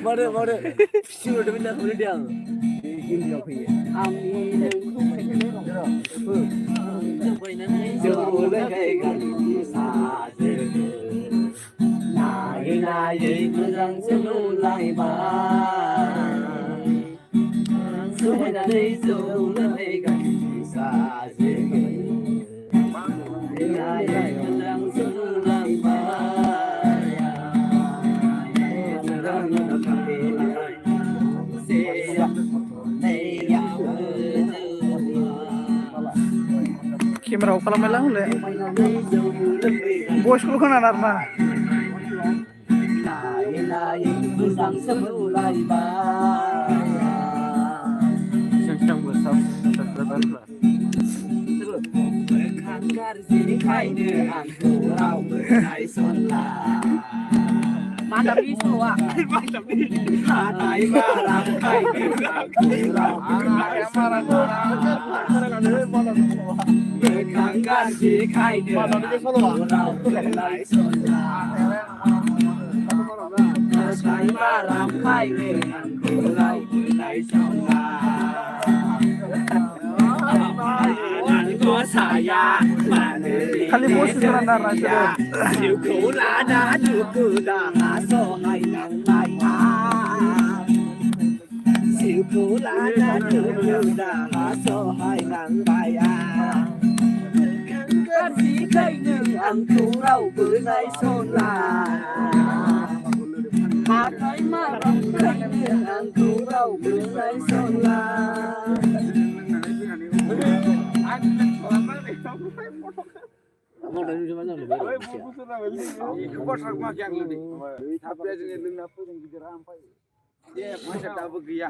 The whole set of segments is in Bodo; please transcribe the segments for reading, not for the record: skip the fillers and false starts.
Mother, she would have been a good young. Kamera kalau melang le, bos lu kan anak mah. Sengkang besar, Mantap di semua. Mantap di. Hai marah, hai dirang. Berkanggan di kai dirang. Hai marah, hai dirang. Kulai kulai songa. Kali bos itu nandar aja. Jukulada jukuda haso hai nang mai ha. Jukulada jukuda haso hai nang mai ha. Kasi kai nang ang kurau bernai sola. Makai marang kai nang ang kurau bernai sola. Mau dari mana lu? Kau sak mak yang lebih. Tapi aja ni lengkap pun yang kita rampai. Dia masih tak begitu.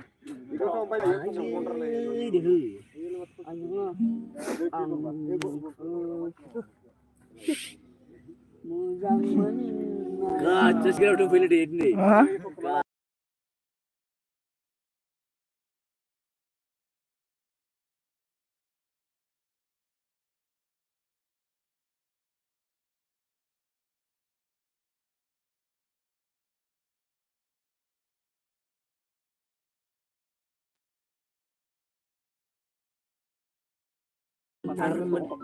Itu sampai dia pun motor lagi. Just get out of it ni.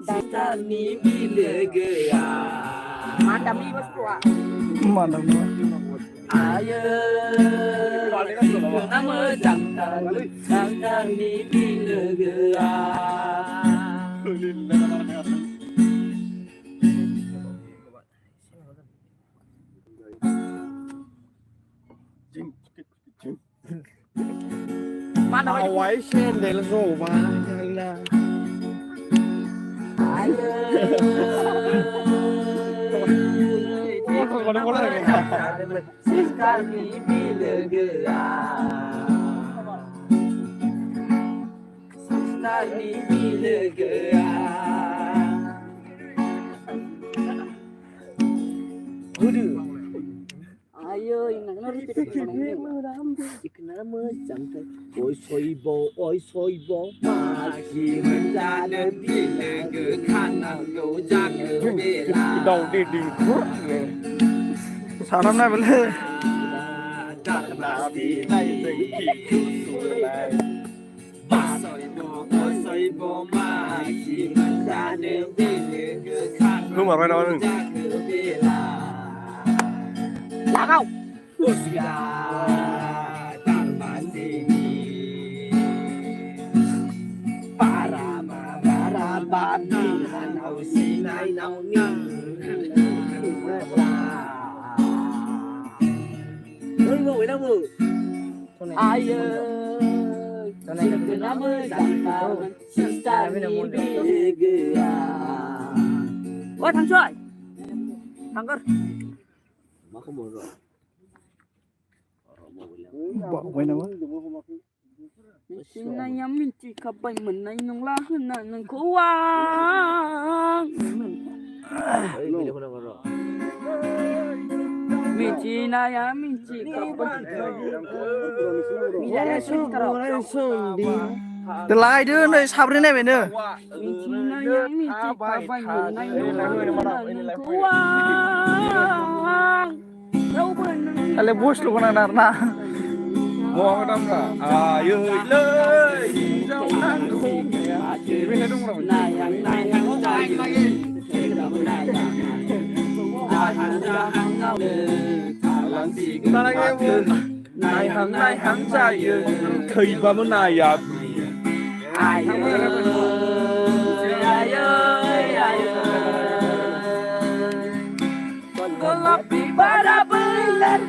Kita ni bila gaya. Mantap ni bos tua. Mana? Ayo. Nama jantan ni bila gaya. Mana? Awai sen del roba, jala. Sekali bila gerak, sekali bila gerak. Ayo, ingat nanti Ikan macam tu. Oi soibo, masih menjadi bila ke kanan go jaga bela. Dau di kur. Salam na bele. Lu marah mana orang? Lakau. Ayo, nama jantan, sista ni bila. Ôi thằng Xuôi, thằng con. Mà không muốn rồi. Bỏ quay nào? Xin anh em mình chỉ gặp bệnh mình anh nông la hơn là nông cố quang. Bây giờ không rồi. Mình chỉ này em mình chỉ gặp bệnh. Mình đã xuống rồi. The light đưa này sao đến đây vậy nữa? Mình chỉ này em mình chỉ gặp bệnh mình anh nông la hơn là nông cố quang. रावबो नोंनि खालि बसल' गोनां आरोना Mau apa dah? Ayo leh, jauh nangku. Ini dong bro. Nayang lagi. Ta lagi bu. Nayang saya. Thầy ba muốn này à? Gelapi pada bulan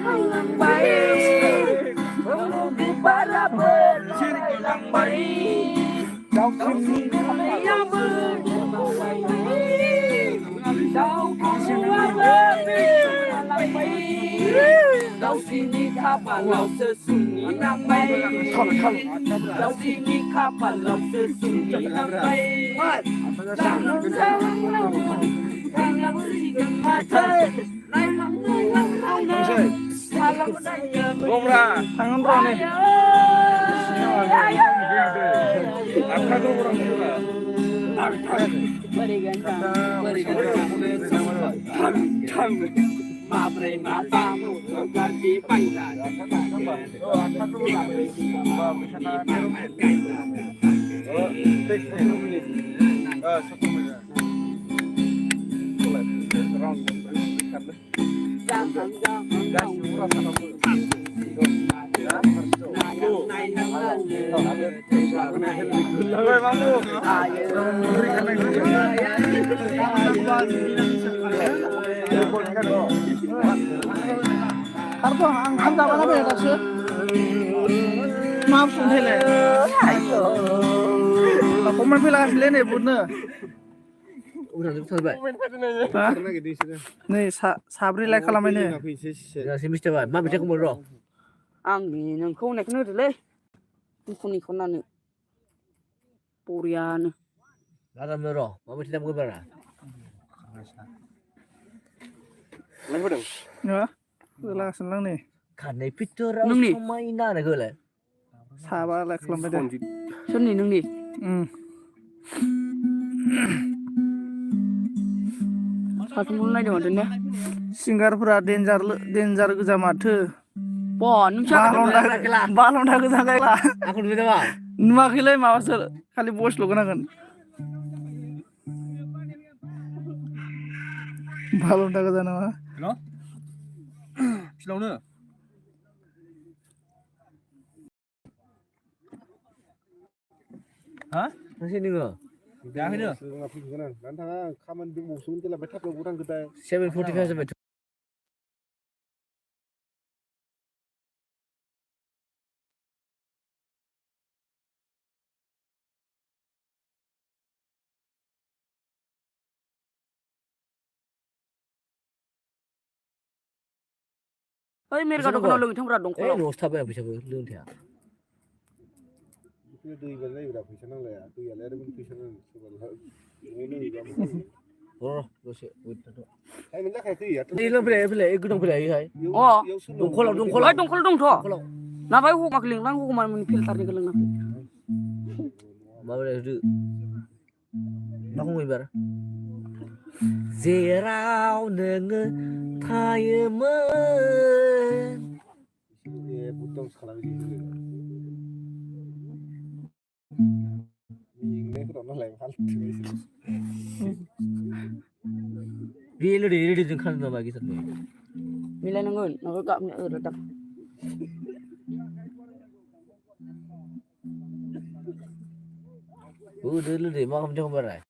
baik, di pada bulan baik. Kau sini yang berbaik, kau semua berbaik. Kau sini kapan kau sesungguh nampai? Kau sini kapan kau sesungguh nampai? Jangan berikan mata. Gomra. tangan bro nih Apa tu orang juga? harto ang dapat apa ya kasi maaf sunthele aku mau bilang asli nih bener Udah selesai. Hah? nih sabri like खालामबाय नो Ya semester ba, ma bisa kemana? आंनि नोंखौ होननायखौनो होदोलै दुखुनिखौ नानो बरियानो Ada merah, ma bisa dapat berapa? Lagi pada. ya jelasin lang nih Karena fitur Nungni. mainan aku lah. sabar like खालामबाय deh सोरनि नोंनि साथामखौनो नायदों माथो ने सिंगारफोरा डेन्जार गोजा माथो बा नों बालन्दा गोजा गायला Aku dulu apa? नुवाखैलै माबासो खालि बसल' गोनांगोन बालन्दा गोजा नामा Hello? Silaunya. Hah? Masih ni ke? Dah ni. Nanti kaman di musuh kita betap lo kurang kita 7:45 sampai ओइ मेरगा दखानाव लोगो थांब्रा दंखलाव न'आवसो थाबाय आं फैसाखौ लोंनो थाया itu dui balai udah bisa nang lah ya dui alai ada pun bisa nang sebab ini juga दसे kayak minta kayak itu ya Ini lo beli gedung beli hai. अ Dongkol ओइ दंखल दंथ' नाबाय हमाखै लिंलां हगमान मोन फिल्टारनिखौ लोंनांगौ Ma beli itu. Aku ngibar. Zerau nenge tayemen. ya butuh sekarang gitu ini kita nang lain hal Dia jengkan nama bagi satu. मिलायनांगोन नङाबा गाबनो ओरैदा Dulu mak kamu jangan berai.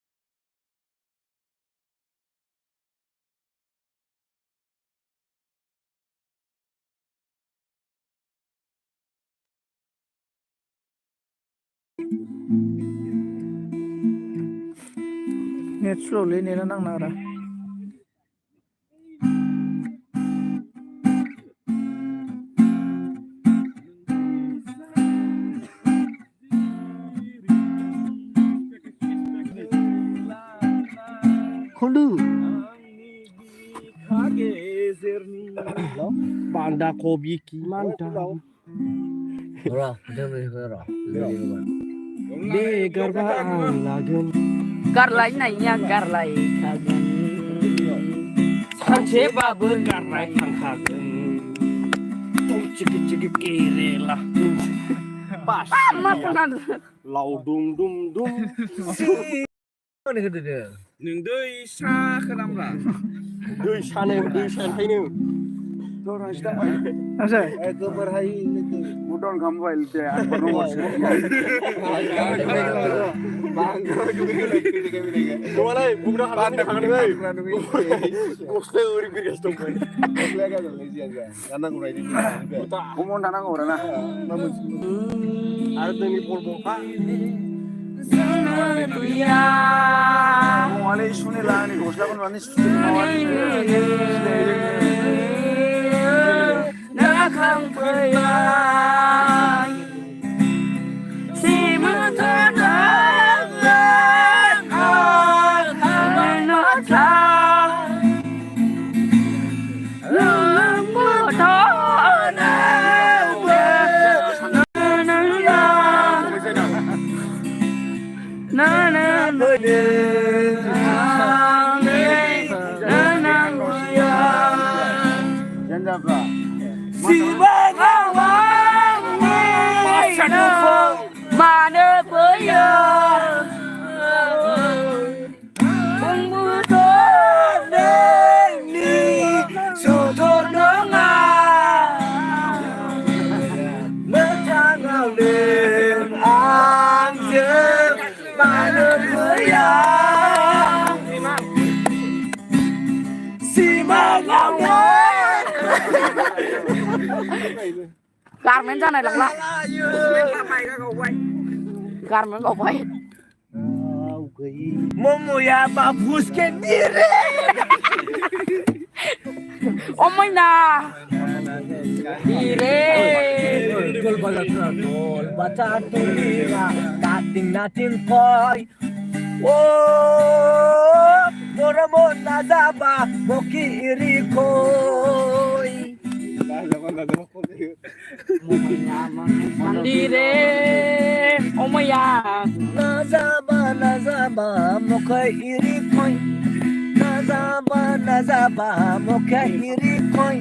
net slowly nena nang nara Kondu. banda kobi ki mantap Ora, jangan beli ora. de garba lagun गारलायनाया गारलायखागोन सानसेबाबो गारलायखागोन cik kiri lah. Pas. Makan. Lau dum dum dum. Ini gitu dia. Nung doi sa kalam lah. Dui sana hainu. Orang sudah Asa? Berhai itu. budon gambail te akbar nomor se. Mulai bukan Pande pande. Gusto uri bigas tuh. Lega tuh lagi aja. Karena gue ini. Kumon tanang ora na. Ada nih polboka. Wale শুনে লানি ঘোষলা কোন মানিস শুনে Garmen ra này lặng lặng. Garmen gọc quay. Momoya babusken dire. Ôm anh nà. Đi re. Gol baca tulinga, dating natin koy. Oh, moramon nazaba, mokiri koy. Mandire. Ôm anh à. Nazaba, mokiri koy. Nazaba, mokiri koy.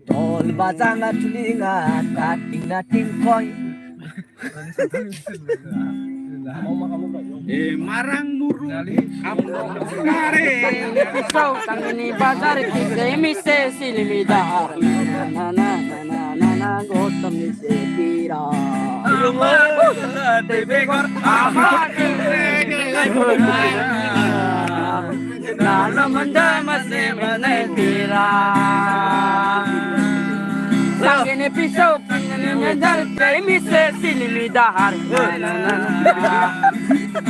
Tol bazanga tulinga, dating natin koy. marang muru amro kare Pisau tang ini bazar kita mise silimidar. Na na na na na na gotam mise pira. Debe gor Nala manda mase mane pira. Sangene pisau pinane dal mise silimidar. Na na na.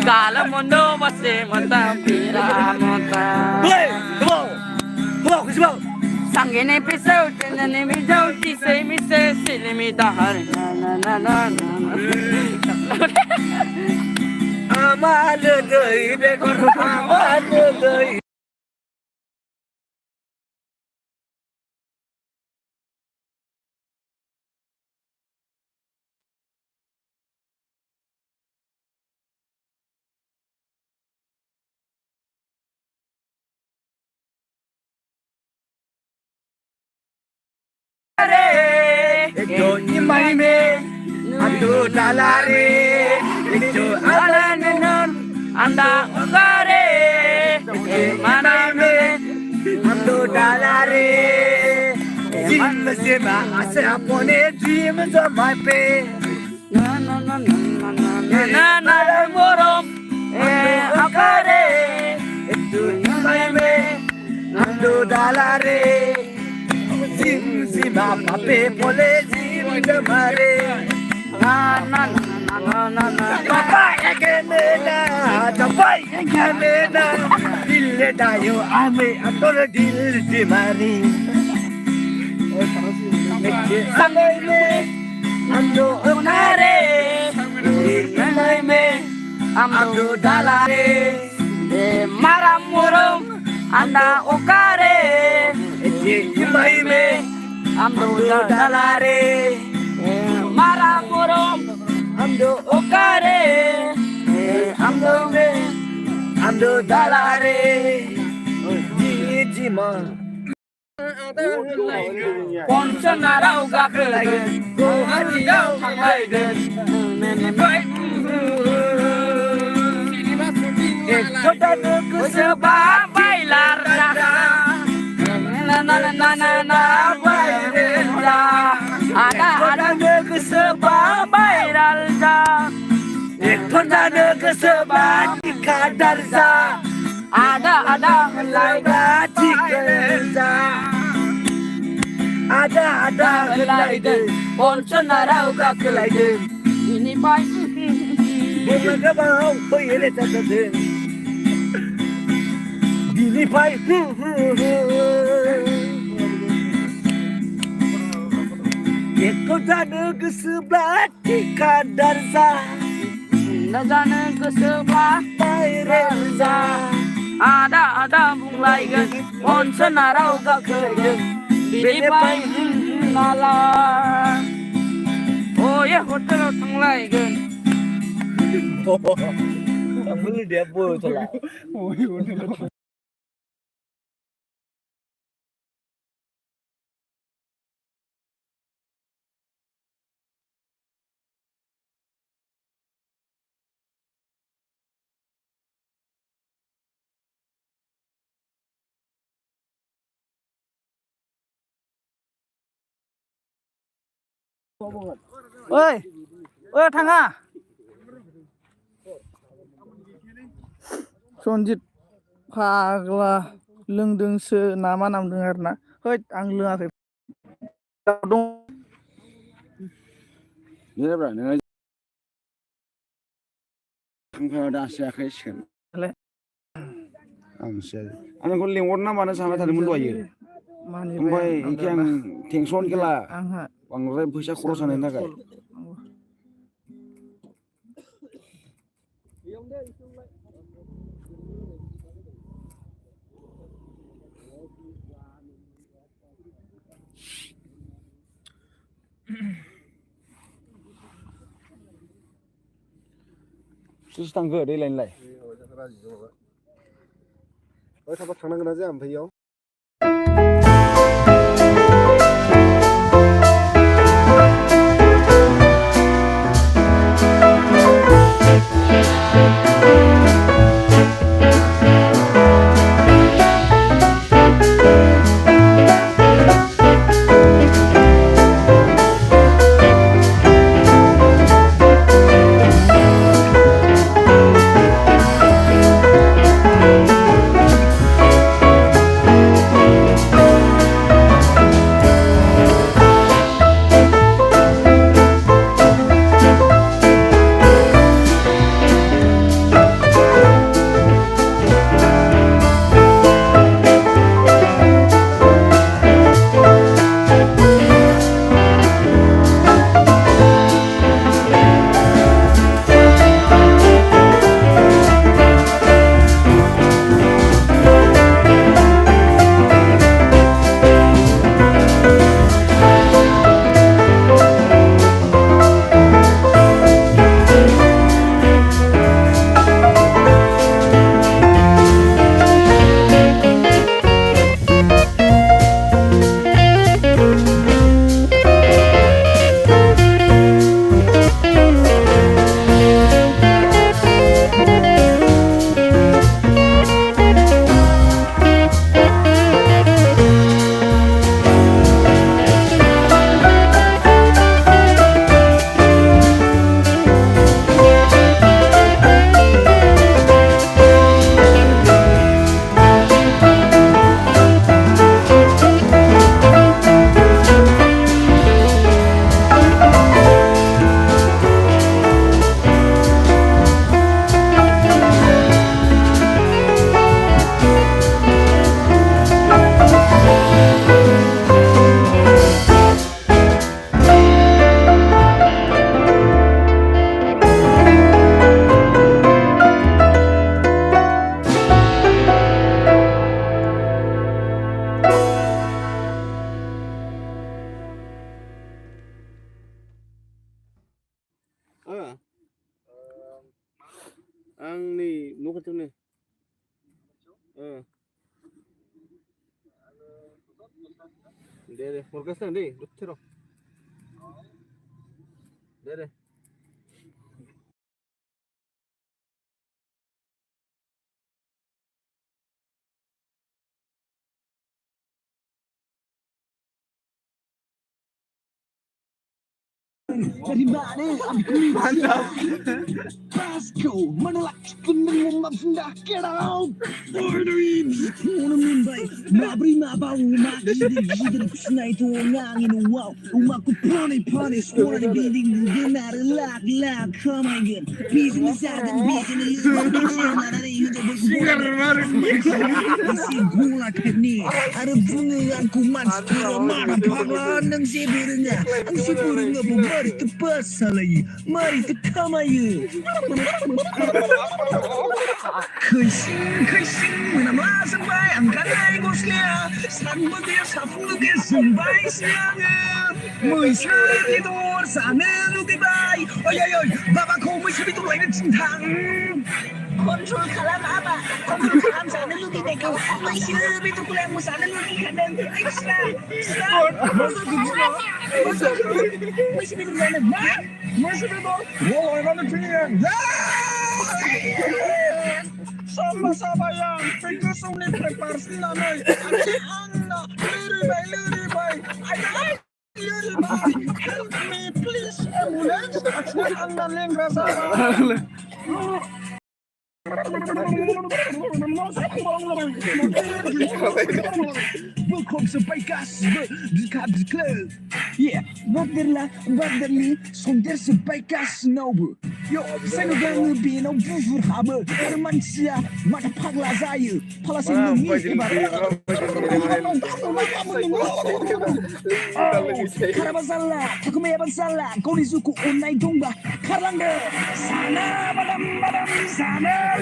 Kala mondo mase mata pira mata. Sangene pisau pinane mi jau ti se mi se silimidar. Na na na na. amal gay be gor amal gay. Ito imay me, ando dalare, ito alanan, Anda ugare manay me, ando dalare. Jim sema ase apone jim zamay pe. na na na na na na na morom akare Ito imay me, ando dalare. Jim sema pape pole jim zamare. na na na na na na Tapai ekamena, dille dayo ame atore dil di mari. Sangai me, ando onare, sangai me, amdo dalare maram morom anda okare imai me, amdo ando dalare, maram morom ando okare amdo me, ando dalare, di ma. पनसनाराव गाखोलायगोन गुवाहाटियाव थांलायगोन एकस'थानो गोसोबा बायलार आदा आदानो गोसोबा बायराल जा एकस'थानो गोसोबा थिखादार जा आदा आदा होनलायगा थिखादार जा आदा आदा होनलायगोन पनसनाराव गाखोलायगोन बिनिफ्राय बुंनो गोबाव फैयो लेथा जादों बिनिफ्राय एकखौ जानो गोसोब्ला थिखादार जा जानो गोसोब्ला बायराल जा आदा आदा बुंलायगोन पनसनाराव गाखोलायगोन बिनिफ्राय नाला अये हटेलाव थांलायगोन Kamu dia bocor lah. Oi, oi थाङा सनजित फाग्ला लोंदोंसो नामा नामदों आरोना हैद आं लोङाखै दं जेब्ला नोङो आंखौ दासियाखै सिखोन आंसो आं नोंखौ लेंहरना मानो सानबाय थादोंमोन दहायो ओमफ्राय इखि आं टेनसन गैला आंहा बांद्राय फैसा खरस जानायनि थाखाय सोरसो थांखो दै लायनोलाय थाबा थांनांगोन ना जाया ओमफ्राय इयाव आं नै न' खाथियावनो দে মোর কাছে দে বুঝছো দে Dari mana aku mantap Pasco menolak kenang memafendah get out Borduin Monumen baik Mabri mabau Magidir Senai tu ngangin wow Umaku pane Suara di binding Genar lag Come again Bisa misalkan Bisa Isi gula kini Ada bunga kuman Sepuluh mana Paglan Nang seburungnya Ang seburungnya Mari kita pasal lagi Mari kita kamayu Kaising Menama sampai Angkat naik gosnya Sama dia Safung dia Sampai siangnya Mengisah tidur Sana lebih baik Oi Bapak kau mesti itu lain cintang Kontrol kalam apa? Kontrol kalam sana lu di dekat. Masih lebih tu kuliah musana lu di kadang. Ayo stop. Masih lebih mana? Masih lebih. Wah, mana pilihan? Sama-sama yang fikir sumni preparasi nanai. Anna, lebih baik. Ayo. Help me please ambulance. Anna lengkap sama. Welkom sampai gas dekat klub. Yeah, waterli sonder sampai gas nobu. Yo, saya gang lebih no bufur habe. Manusia mata pagla saya. Pala saya ni Karabasala, aku meyaban salah. Kau ni suku unai domba. Karangga, sana badam sana.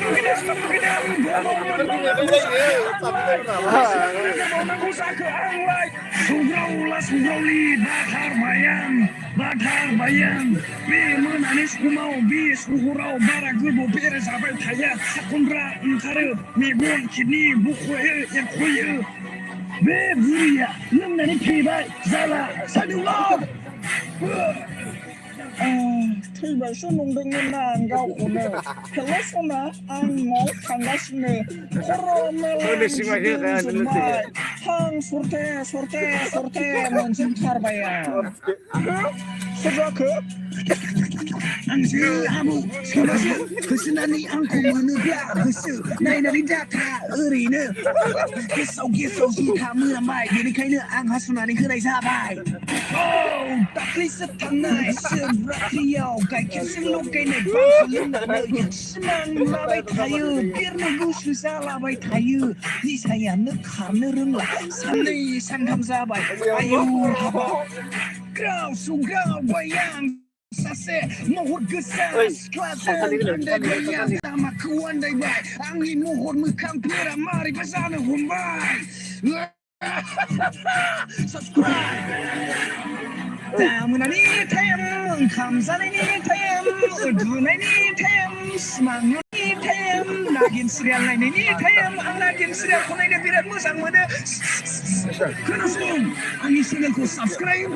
Bakar bayang Bi menanis kumau Bis uhurau Bara gulbo Bere sabai thaya Sakundra Nkare Migun Kini Bukhoye Yakhoye Be Buria Namnani Pibai Zala Sadulog थैबाय नंदोंमोन ना आं गावखौनो हेल' सना आं न'आव थांगासिनो खर' मेलाजोबबाय थां सरथे मोनजोबथारबाय आं सोर जाखो आंसो आबौ सोरबासो होसोनानै आंखौ मोनोब्ला गोसो नायनानै दाथा ओरैनो गेसाव जुथा मोनामबाय बेनिखायनो आं हासुनानै होनाय जाबाय दाख्लैसो थांनाय शिवरात्रियाव गाइखेरजों लगायनाय बांसो लोंनानै सिमां नुलाबाय थायो बिरनो गुसु जालाबाय थायो निसायानो खारनो रोंला साननै सानथाम जाबाय आयौ हाबाब गावबाय आं सासे महर गोसा सिख्लाजों आन्दायबाय आं लामाखौ आन्दायबाय आंनि महर मोखांफोरा मारैबा जानो हमबाय दामोनानि टाइम ओंखाम जानायनि टाइम उन्दुनायनि टाइम सिमां नुनायनि टाइम नागिन सिरियाल नायनायनि टाइम आं नागिन सिरियालखौ नायनो बिराद मोजां मोनो खोनासं आंनि चेनेलखौ साबस्क्राइब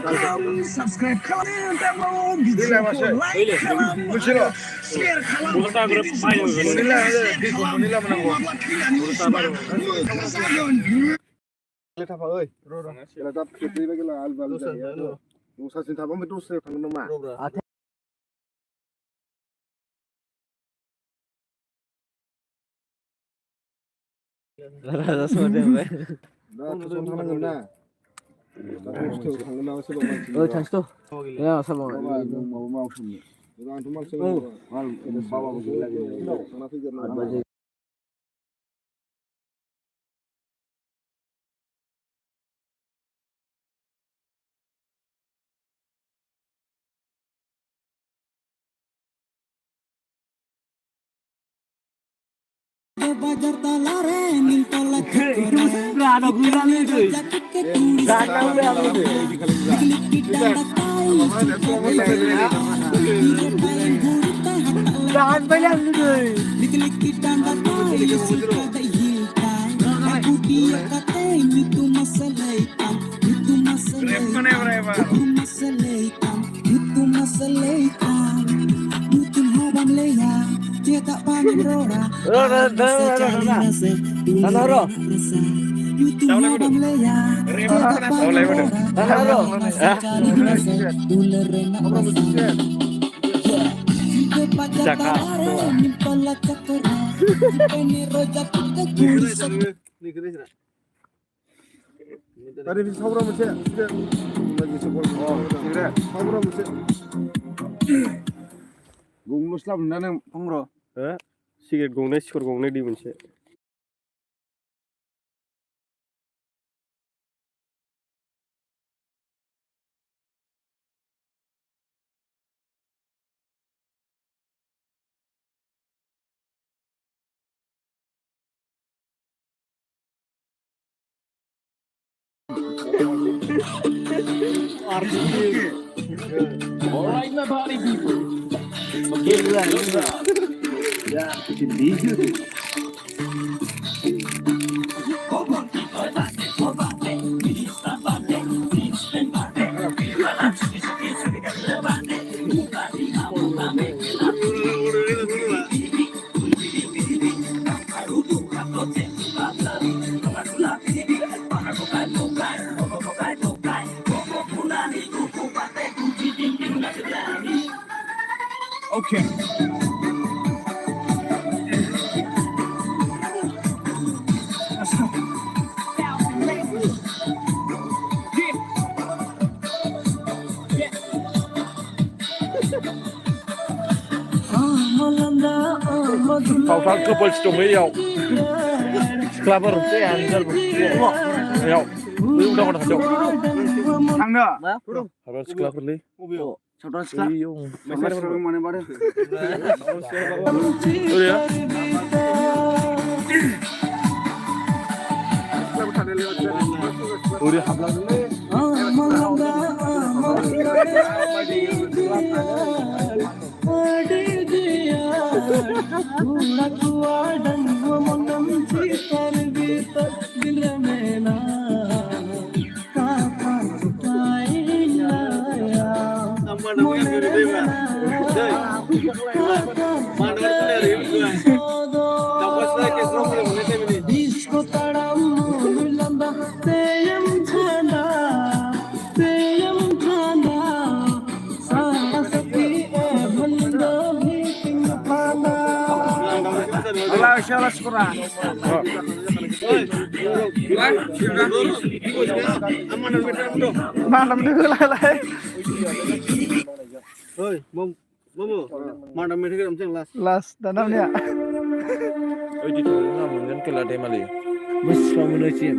खालाम दाबाव भिडिअखौ लाइक खालाम शेयार खालाम थाफा ओइ र दा खेबैबा गेला आल बाल जायो नोंसासिन थाबा ओमफ्राय दस्रायाव थांगोन नामा राजा सोंदों बे दा थसन थांनांगोन ना दा हस्टेल थांगोन ना सोरबा मानसि थांसै या साबा माबा मावसोमो आंथ' मानसि माल बाबाबो गैला थांना फैगोन Bajar talare ning tolak ada guna lagi ada udah lagi jangan banyak lagi diklik tanda tai aku dia kata itu masalah mana berapa? Itu masalahkan Butuh habang leha Dia tak pamit rora Tanaro. Butuh habang leha Dia tak pamit rora Tanaro. Tadi bisa berapa sih? Lagi sekolah. Oh, kira. Berapa sih? Gungus lah benar yang pengro. Sigaret gंनै सिखर गंनै दै मोनसे Alright, my party people. Okay. Kau kebal sedongnya Sklaver Ya udah kena jauh Tangga. Harus sklaver li Contoh sekarang. Mana mana? Udah ya Udah hablang dulu Allah syukur. Malam dulu lah. Oi, momo. Mana mereka macam las. Las danamnya. Oi di tengah namun kela deh mali Bus pemenucian.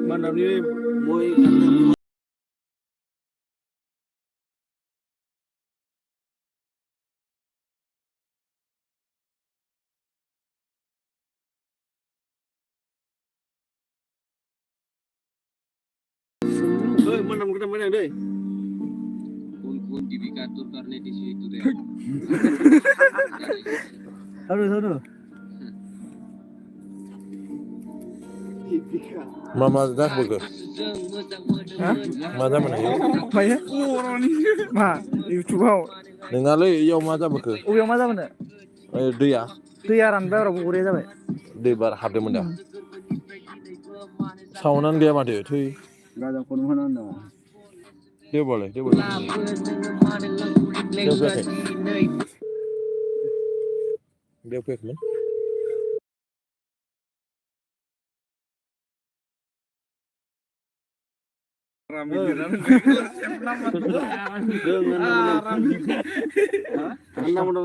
Mana ni moi mana kita mana deh? Pun dibikatur karena di situ deh. Aduh. Mama dah buka Mada mana ya Apa ya? Ma, YouTube mau. Dengar le ya mada buka Uyang mana mana? Dia Tu yaran baru buku dia sampai. Dia bar habde mana Saunan dia mada tu Gak ada pun mana na. Dia boleh Dia pek man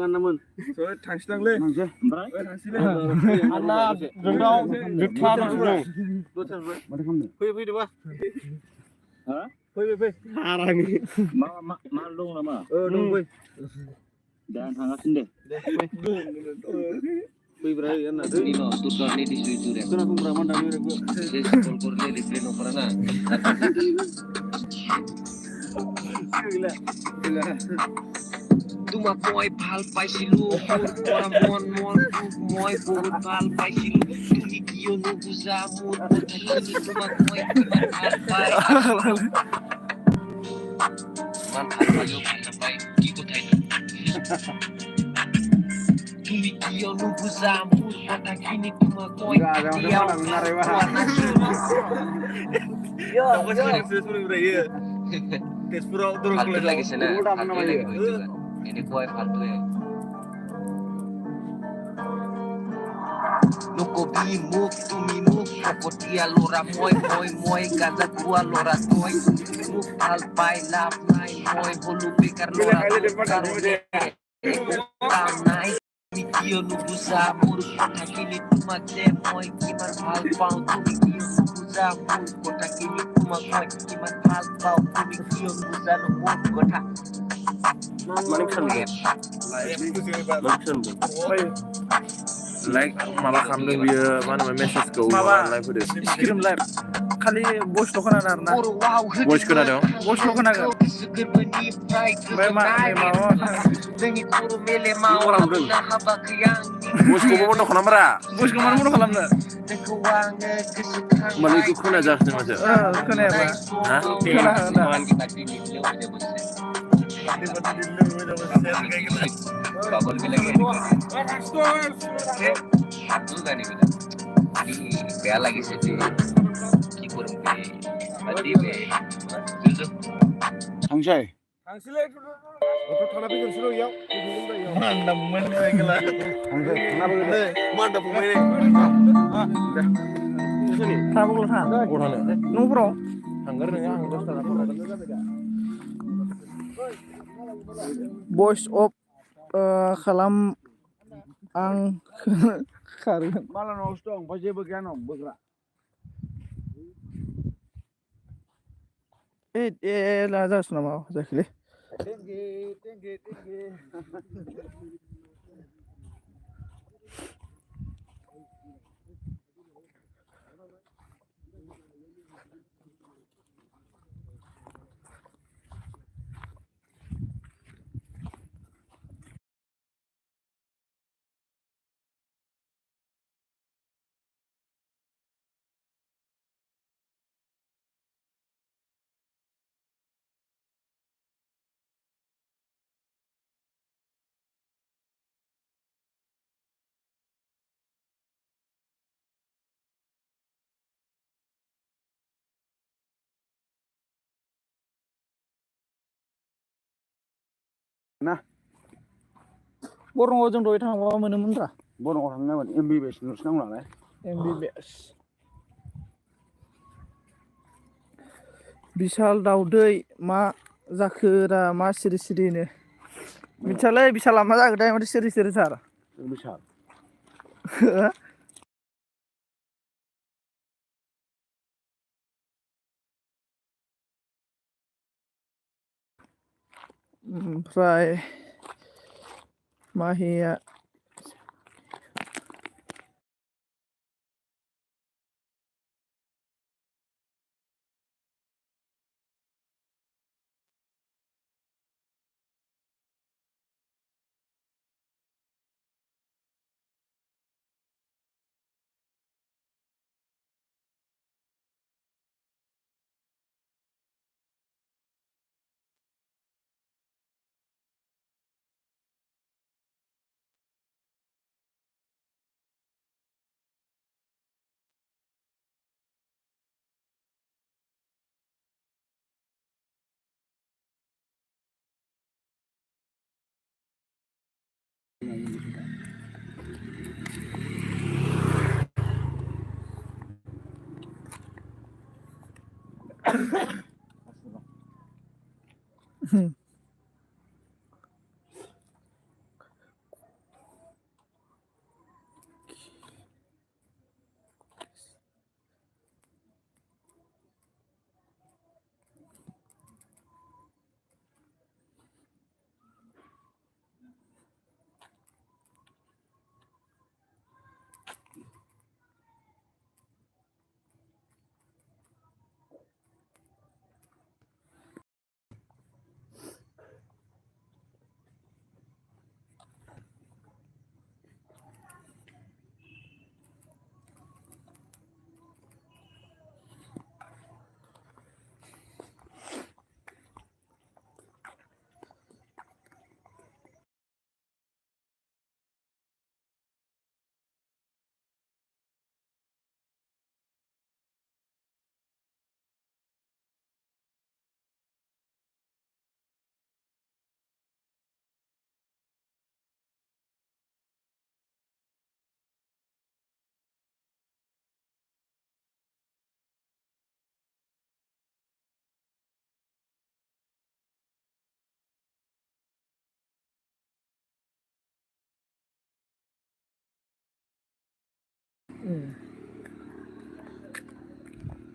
Namun. So tangsilang le. Anak jengkau Jutlah dong Mana kamu? Pui di bawah Pui. Harang ni Malung lama. Nung pui. Dan hangasin deh. Pui berani kan? Ini no, tutor ni di situ deh. Kenapa beraman dan ni aku? Jadi kol ni di pleno pernah. Gila. Tuma koi phal paisilu, orang mon moi pur phal paisilu. Mikio no buzamu Takini tumakoi Kiman alpai Man alpai yo kanapai Kiko taito Mikio no buzamu Takini tumakoi Kiau warna Faltu lagi sana Faltu lagi itu kan Ini kue faltu ya Nuko bimuk, tumimuk, kapotia lora moy, gaza tua lora toy, muk alpai lap nai moy, holu bekar lora toy, nai, mikio nubuza mur, takini tumak de moy, kiman alpau tu mikio nubuza mur, takini tumak moy, kiman alpau tu mikio nubuza mur, kota. Like माबा खालामदों बियो मा होनो मेसेजखौ लाइक होदो स्क्रिम लाइभ खालि भइसल' खोनादों आरो ना भइस खोनादों भइसल' खोनागोन ओमफ्राय माबा भइसखौबो बन्द' खालामब्रा भइसखौ मानो बन्द' खालामनो होमबालाय बेखौ खोनाजागासिनो माथो खोनायाबा हा Babon bilang ya satu kan ini bilang ini bea lagi sih kikur be tadi be itu 당시에 mandam gila mantap pemainnya थाबोल' थां अबाव थांनो न'फोराव थांगोन नोङो आं 10 थाखा भइस अफ खालाम आं खारगोन मालानावसो दं ओमफ्राय जेबो गैया नाव बोग्रा जागासिनो नामा जायाखैलै ना बरंआव जों दहाय थांबा मोनोमोनब्रा बरंआव थांनांगोन MBBS ल'सो नांगौ नालाय MBBS बिशाल दाउदै मा जाखोरा मा सिरि सिरिनो मिथियालै बिशाला मा जाखोथाय माथो सिरि सिरि सार बिशाल ओमफ्राय माहिया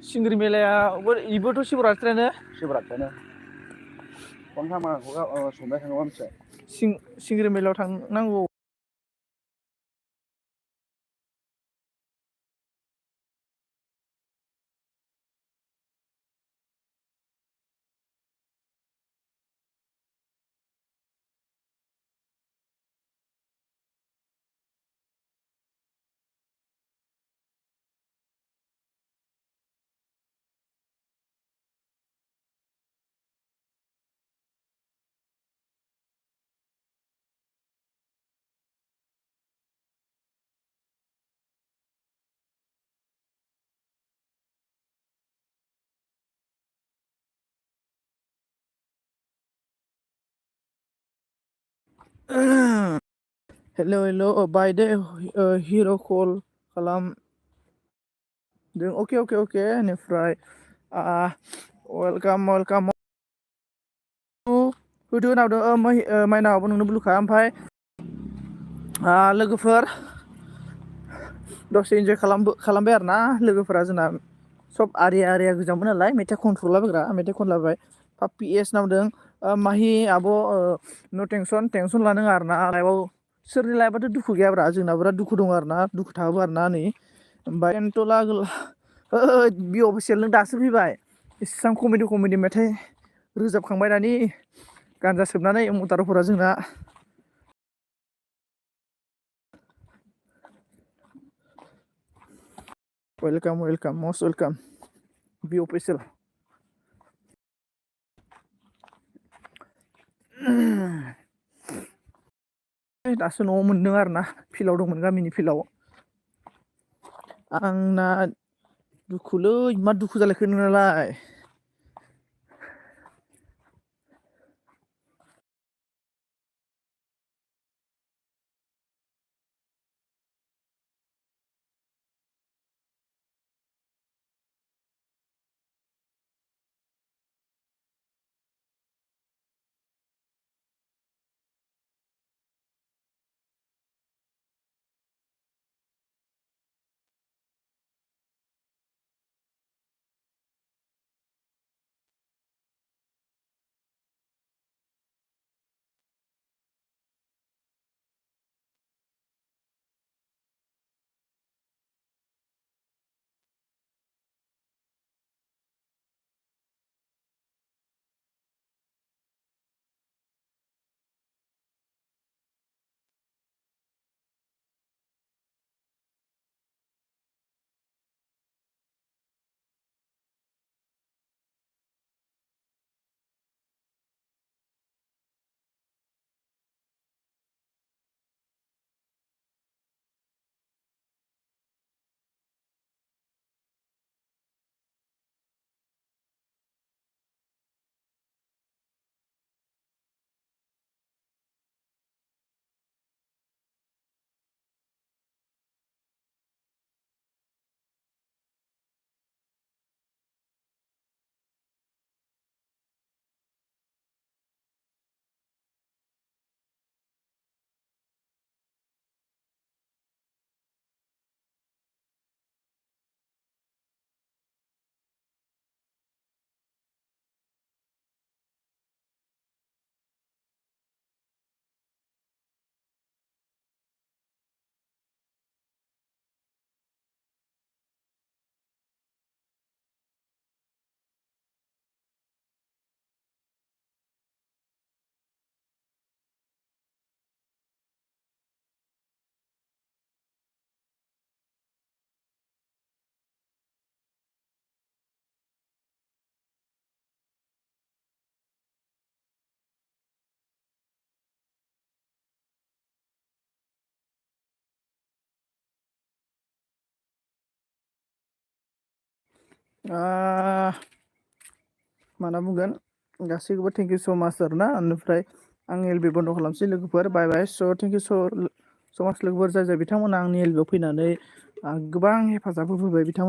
सिंग्रि मेलाया इबोथ' शिवरात्रियानो शिवरात्रियानो फन खालामनांगौ संबाय थाङोबा मिथिबाय सिंग्रि मेलायाव थांनांगौ हेल' बाय दे हिर' कल खालामदों अके बेनिफ्राय वेलकाम होदो होनावदों माइनावाबो नोंनो ब्लुखा ओमफ्राय लोगोफोर दसे इन्जय खालामबाय आरो ना लोगोफोरा जोंना सब आरिया गोजामोन नालाय मेथाइ खनथ्र'लाबायग्रा मेथाइ खनलाबाय पाप्पि एस नामदों माहि आब' नो टेनसन लानाङा आरो ना लाइफआव सोरनि लाइफआथ' दुखु गैयाब्रा जोंना बिराद दुखु दं आरो ना दुखु थाबो आरो ना नै ओमफ्राय एनथ'ला बि अफिसियेल नों दासो फैबाय इसेबां कमेडि मेथाइ रोजाबखांबाय दानि गानजा सोबनानै मटारफोरा जोंना वेलकाम मस्ट वेलकाम बि अफिसियेल दासो न'आव मोनदों आरो ना फिल्डआव दंमोन गामिनि फिल्डआव आंना दुखुलै मा दुखु जालायखो नोंनालाय माना बुंगोन गासैखौबो थेंक इउ स' माच आरोना बेनिफ्राय आं एलबि बन्द' खालामसै लोगोफोर बाय स' थेंक इउ स' माच लोगोफोर जाय बिथांमोना आंनि एलबियाव फैनानै गोबां हेफाजाब होफैबाय बिथांमोन